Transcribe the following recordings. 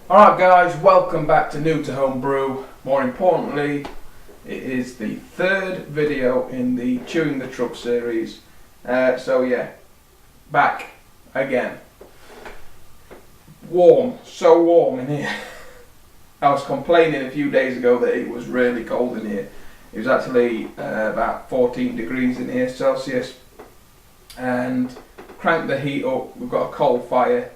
Alright guys, welcome back to NewToHomeBrew. More importantly, it is the third video in the Chewing the Truck series. So yeah, back again. Warm, so warm in here. I was complaining a few days ago that it was really cold in here. It was actually about 14 degrees in here Celsius. And cranked the heat up. We've got a coal fire,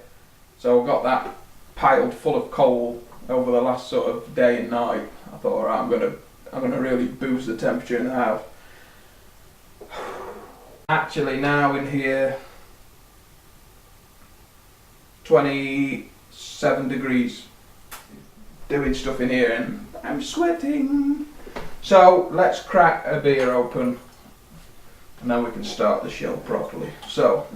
so I've got that piled full of coal over the last sort of day and night. I thought, alright, I'm gonna really boost the temperature in the house. Actually now in here 27 degrees, doing stuff in here and I'm sweating. So let's crack a beer open and then we can start the show properly. So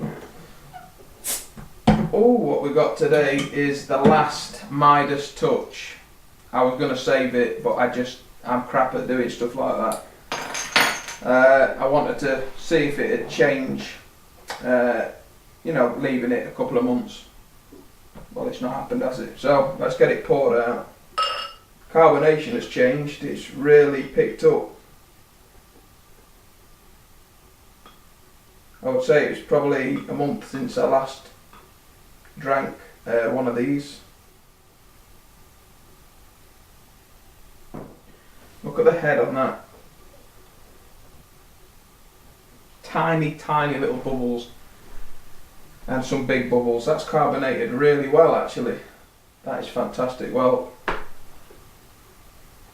what we got today is the last Midas Touch. I was going to save it, but I'm crap at doing stuff like that. I wanted to see if it had changed, leaving it a couple of months. Well, it's not happened, has it? So let's get it poured out. Carbonation has changed, it's really picked up. I would say it's probably a month since I last drank one of these. Look at the head on that. Tiny, tiny little bubbles. And some big bubbles. That's carbonated really well actually. That is fantastic. Well,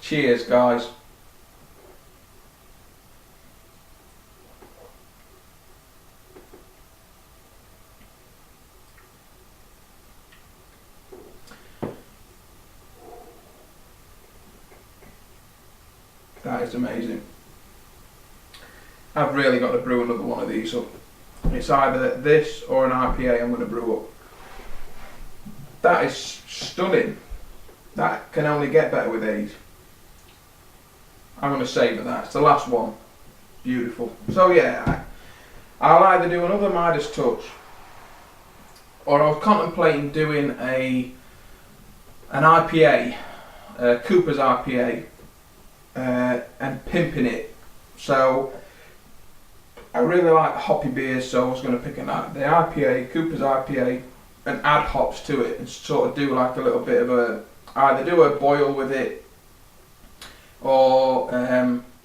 cheers guys. That is amazing. I've really got to brew another one of these up. It's either this or an IPA I'm going to brew up. That is stunning. That can only get better with age. I'm going to savour that. It's the last one. Beautiful. So yeah, I'll either do another Midas Touch, or I was contemplating doing an IPA, Cooper's IPA. And pimping it. So I really like hoppy beers, so I was going to pick the IPA, Cooper's IPA, and add hops to it and sort of do like a little bit of either do a boil with it or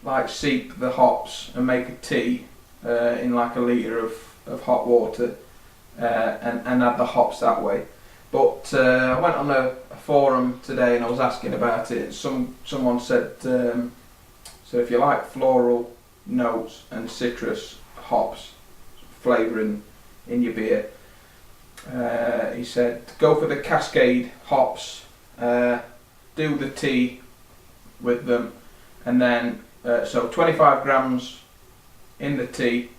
like seep the hops and make a tea in like a litre of hot water and add the hops that way. But I went on a forum today and I was asking about it. Someone said, so if you like floral notes and citrus hops flavouring in your beer, he said go for the Cascade hops, do the tea with them, and then so 25 grams in the tea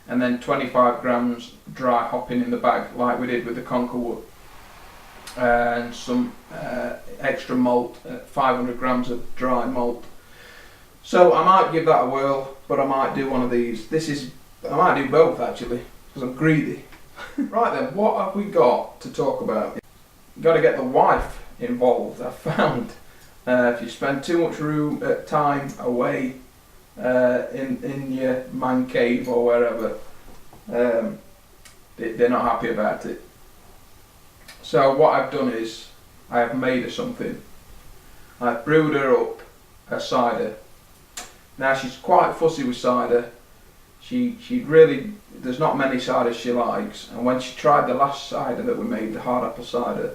and then 25 grams dry hopping in the bag like we did with the Conkerwood. And some extra malt, 500 grams of dry malt. So I might give that a whirl, but I might do one of these. I might do both actually, because I'm greedy. Right then, what have we got to talk about? You've got to get the wife involved. I found if you spend too much time away in your man cave or wherever, they're not happy about it. So what I've done is I have made her something. I've brewed her up a cider. Now she's quite fussy with cider. She really, there's not many ciders she likes, and when she tried the last cider that we made, the hard apple cider,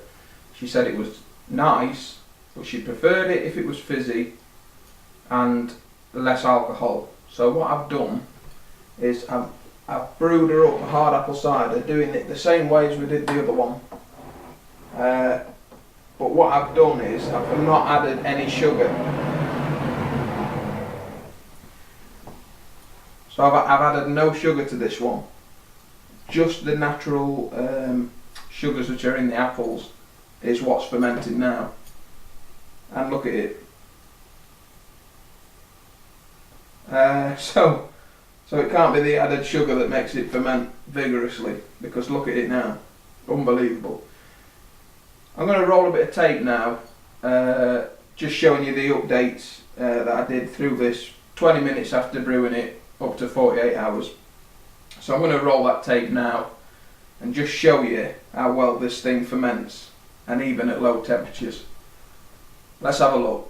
she said it was nice, but she preferred it if it was fizzy and less alcohol. So what I've done is I've brewed her up a hard apple cider, doing it the same way as we did the other one. But what I've done is I've not added any sugar. So I've added no sugar to this one. Just the natural sugars which are in the apples is what's fermented now. And look at it. So it can't be the added sugar that makes it ferment vigorously, because look at it now. Unbelievable. I'm going to roll a bit of tape now, just showing you the updates that I did through this 20 minutes after brewing it up to 48 hours. So I'm going to roll that tape now and just show you how well this thing ferments, and even at low temperatures. Let's have a look.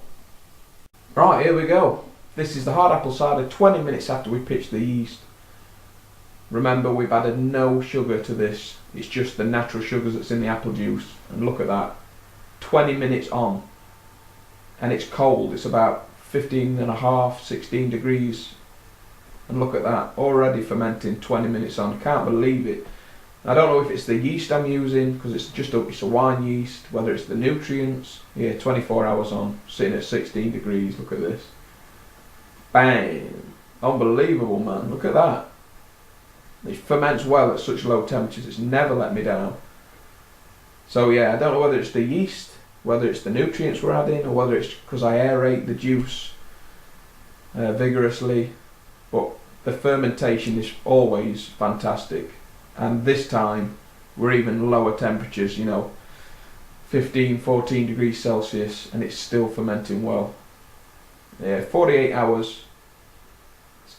Right, here we go. This is the hard apple cider 20 minutes after we pitched the yeast. Remember, we've added no sugar to this. It's just the natural sugars that's in the apple juice. And look at that, 20 minutes on. And it's cold, it's about 15.5, 16 degrees. And look at that, already fermenting 20 minutes on. Can't believe it. I don't know if it's the yeast I'm using, because it's a wine yeast, whether it's the nutrients. Yeah, 24 hours on, sitting at 16 degrees, look at this. Bang! Unbelievable, man, look at that. It ferments well at such low temperatures, it's never let me down. So yeah, I don't know whether it's the yeast, whether it's the nutrients we're adding, or whether it's because I aerate the juice vigorously, but the fermentation is always fantastic. And this time we're even lower temperatures, 15, 14 degrees Celsius, and it's still fermenting well. Yeah, 48 hours.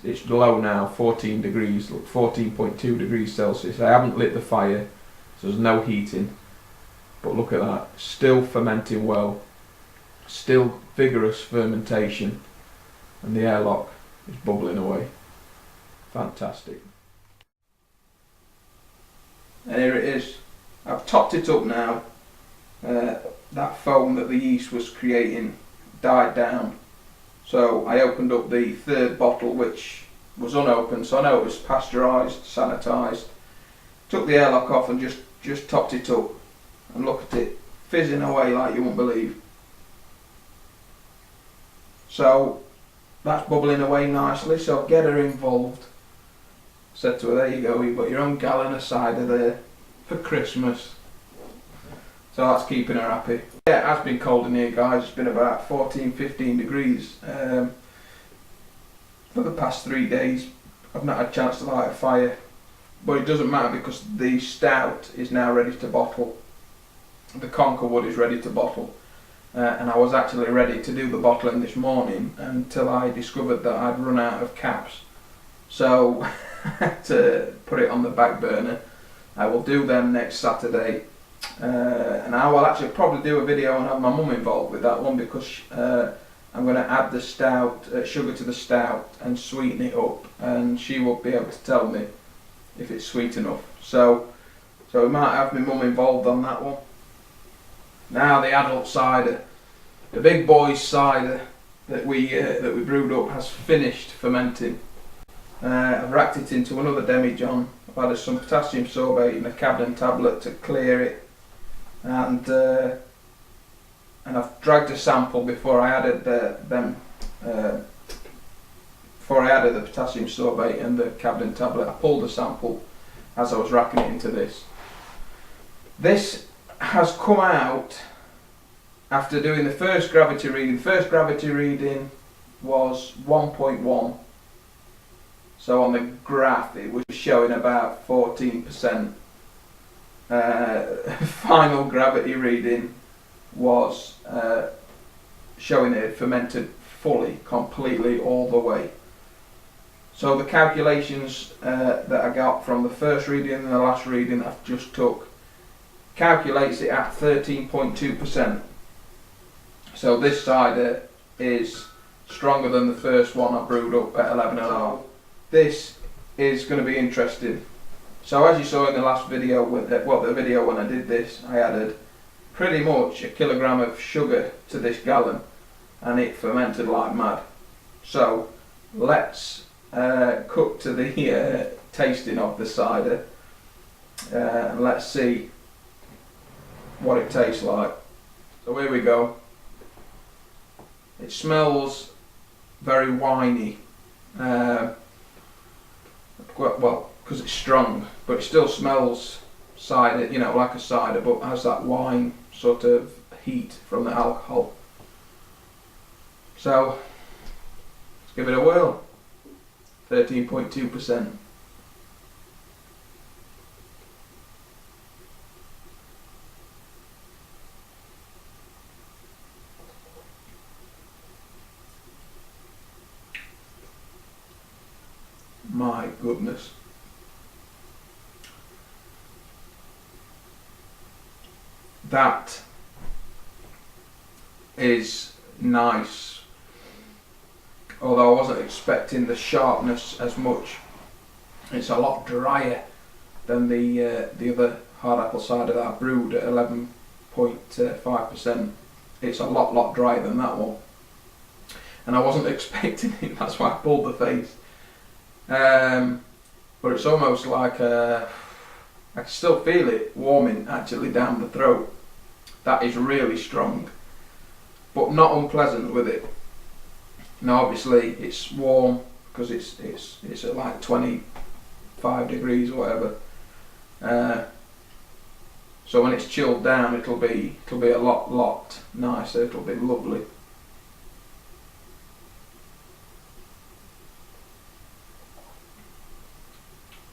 It's low now, 14 degrees, look, 14.2 degrees Celsius. I haven't lit the fire, so there's no heating. But look at that, still fermenting well, still vigorous fermentation, and the airlock is bubbling away. Fantastic. And here it is. I've topped it up now. That foam that the yeast was creating died down. So I opened up the third bottle, which was unopened, so I know it was pasteurised, sanitised. Took the airlock off and just topped it up. And look at it, fizzing away like you won't believe. So that's bubbling away nicely, so get her involved. Said to her, there you go, you've got your own gallon of cider there for Christmas. So that's keeping her happy. Yeah, it has been cold in here, guys. It's been about 14, 15 degrees for the past 3 days. I've not had a chance to light a fire, but it doesn't matter because the stout is now ready to bottle. The Conker wood is ready to bottle, and I was actually ready to do the bottling this morning until I discovered that I'd run out of caps. So I had to put it on the back burner. I will do them next Saturday. And I will actually probably do a video and have my mum involved with that one, because I'm going to add the stout, sugar to the stout and sweeten it up, and she will be able to tell me if it's sweet enough. So we might have my mum involved on that one. Now the adult cider, the big boys cider that we brewed up has finished fermenting. I've racked it into another demijohn. I've added some potassium sorbate and a Cabden tablet to clear it. And I've dragged a sample before I added the potassium sorbate and the Cabden tablet. I pulled a sample as I was racking it into this. This has come out after doing the first gravity reading. The first gravity reading was 1.1. So on the graph it was showing about 14%. Final gravity reading was showing it had fermented fully, completely, all the way. So the calculations that I got from the first reading and the last reading I've just took calculates it at 13.2%. So this cider is stronger than the first one I brewed up at 11.5. This is going to be interesting. So as you saw in the last video, the video when I did this, I added pretty much 1 kilogram of sugar to this gallon, and it fermented like mad. So let's cut to the tasting of the cider, and let's see what it tastes like. So here we go. It smells very winey. Well, because it's strong, but it still smells cider, like a cider, but has that wine sort of heat from the alcohol. So let's give it a whirl. 13.2%. My goodness. That is nice. Although I wasn't expecting the sharpness as much. It's a lot drier than the other hard apple cider that I brewed at 11.5%. It's a lot drier than that one. And I wasn't expecting it, that's why I pulled the face. But it's almost like I can still feel it warming actually down the throat. That is really strong, but not unpleasant with it. Now obviously it's warm because it's at like 25 degrees or whatever. So when it's chilled down, it'll be a lot nicer. It'll be lovely.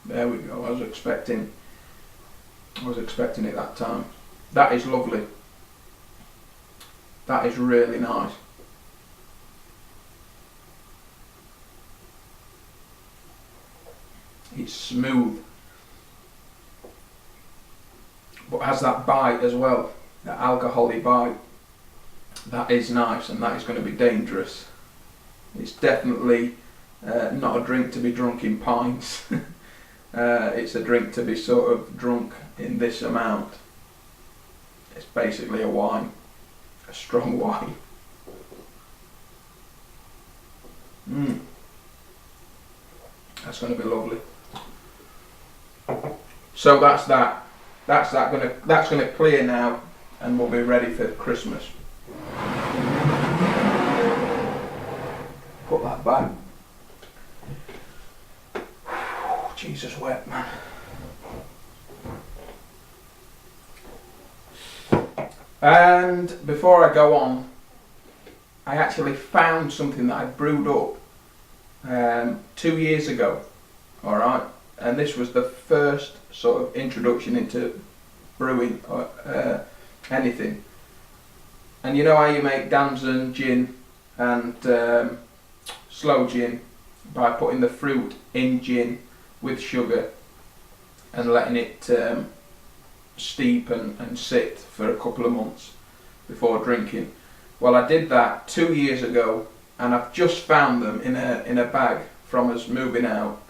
There we go. I was expecting it that time. That is lovely. That is really nice. It's smooth, but has that bite as well, that alcoholic bite. That is nice, and that is going to be dangerous. It's definitely not a drink to be drunk in pints. It's a drink to be sort of drunk in this amount. It's basically a wine, a strong wine. That's going to be lovely. So that's that. That's going to clear now, and we'll be ready for Christmas. Put that back. Jesus wet, man. And before I go on, I actually found something that I brewed up 2 years ago. Alright, and this was the first sort of introduction into brewing or anything. And you know how you make damson gin and sloe gin by putting the fruit in gin with sugar and letting it steep and sit for a couple of months before drinking. Well, I did that 2 years ago, and I've just found them in a bag from us moving out,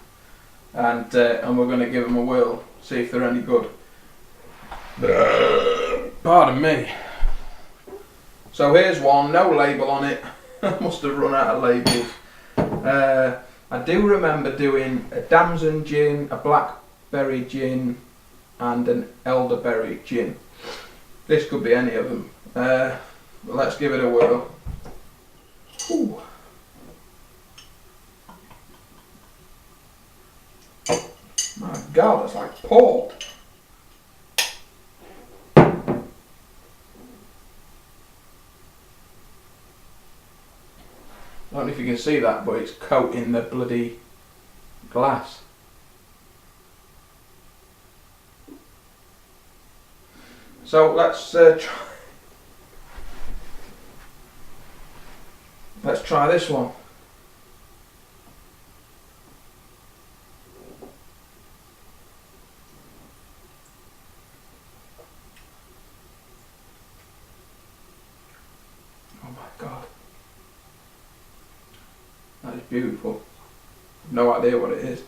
and we're going to give them a whirl, see if they're any good. Pardon me. So here's one, no label on it. I must have run out of labels. I do remember doing a damson gin, a blackberry gin, and an elderberry gin. This could be any of them. But let's give it a whirl. Ooh. My God, it's like port. I don't know if you can see that, but it's coating the bloody glass. So let's try this one. Oh my God. That is beautiful. No idea what it is.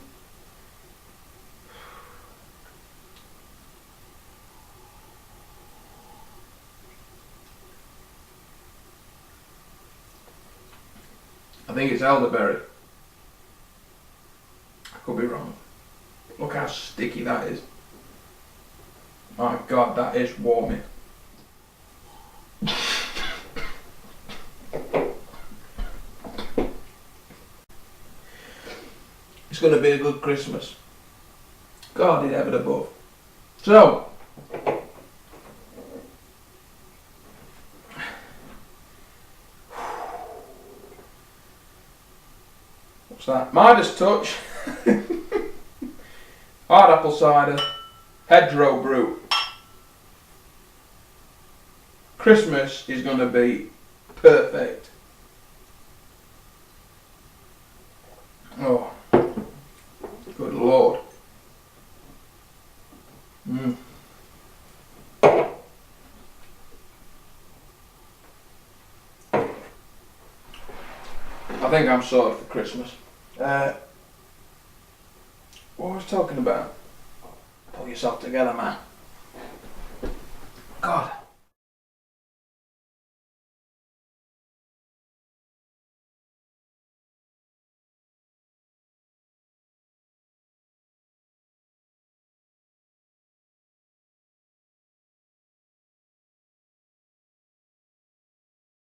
I think it's elderberry. I could be wrong. Look how sticky that is. My God, that is warming. It's going to be a good Christmas. God in heaven above. So, what's that? Midas Touch. Hard apple cider. Hedgerow brew. Christmas is going to be perfect. Oh. I think I'm sorted for Christmas. What was I talking about? Pull yourself together, man. God.